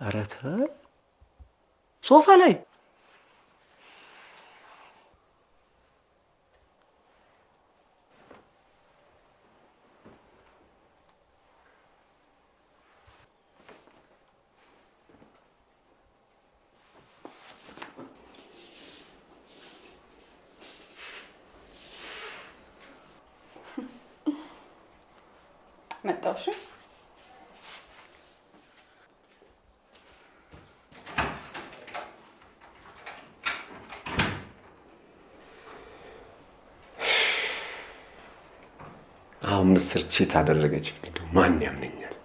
ኧረ ተይ ሶፋ ላይ መጣውሽ አሁን ምስር ቼት አደረገች እንደው ማን ያምነኛል?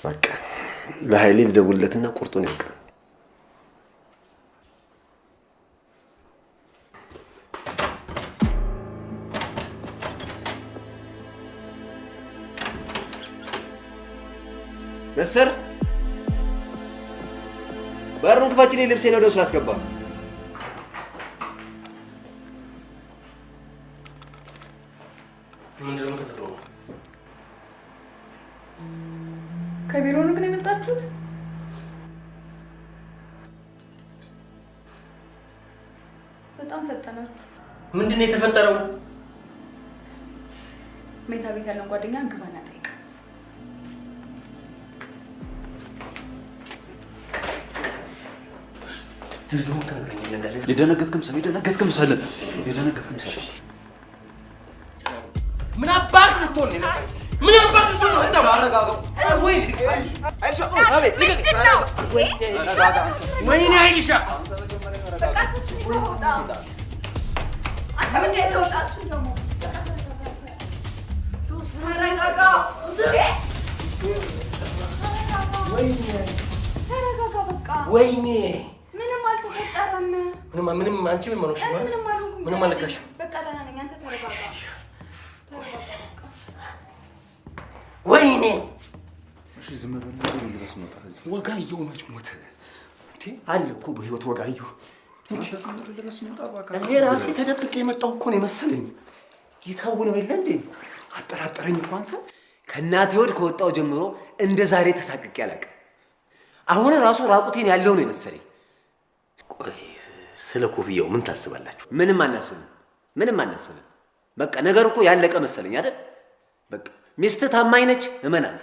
በቃ ለኃይሌ ልደውልለትና ቁርጡን ያውቃል። ምስር በሩን ክፈችልኝ፣ ልብሴን ወደ ውስጥ ላስገባ። ምንድነው ተፈጥሮ? ከቢሮ ነው ግን የመጣችሁት? በጣም ፈጠናችሁ። ምንድነው የተፈጠረው? ሜታ ቤት ያለን ጓደኛ ግባና ጠይቅ። ዝርዝሩ ተነግረኛል እንዳለ የደነገጥክም ሰው የደነገጥክም ሰለ የደነገጥክም ሰለ ምን አባክ ልትሆን ነው? ምን አባክ ልትሆን ነው? አረጋጋው ወይ አይሻ አቤት ልቀቅ ወይ ወይኔ አይሻ በቃ እሱ ይወጣ አንተ ምን ያዘውጣ እሱ ደግሞ ተረጋጋ ወይኔ ተረጋጋ በቃ ወይኔ ምንም አልተፈጠረም ምንም አንቺ ምን ማለሽ ነው? ምንም አልሆንኩም ምንም አልከሽ በቃ ደህና ነኝ አንተ ተረጋጋ ወይኔ እሺ ዝም በል ነው ልበስ ነው ታዲያ ወጋየሁ መች ሞተ እንዴ አለ እኮ በህይወት ወጋየሁ እንዴ ዝም በል ልበስ ነው ታባካ እኔ ራሴ ተደብቄ የመጣሁ እኮ ነው መሰለኝ ይታወነው የለ እንዴ አጠራጠረኝ እኮ አንተ ከእናቴ ወድ ከወጣው ጀምሮ እንደ ዛሬ ተሳቅቄ አላውቅም አሁን ራሱ ራቁቴን ያለው ነው የመሰለኝ ቆይ ስለ ኮፍያው ምን ታስባላችሁ? ምንም አናስብም በቃ ነገር እኮ ያለቀ መሰለኝ አይደል በቃ ሚስት ታማኝ ነች እመናት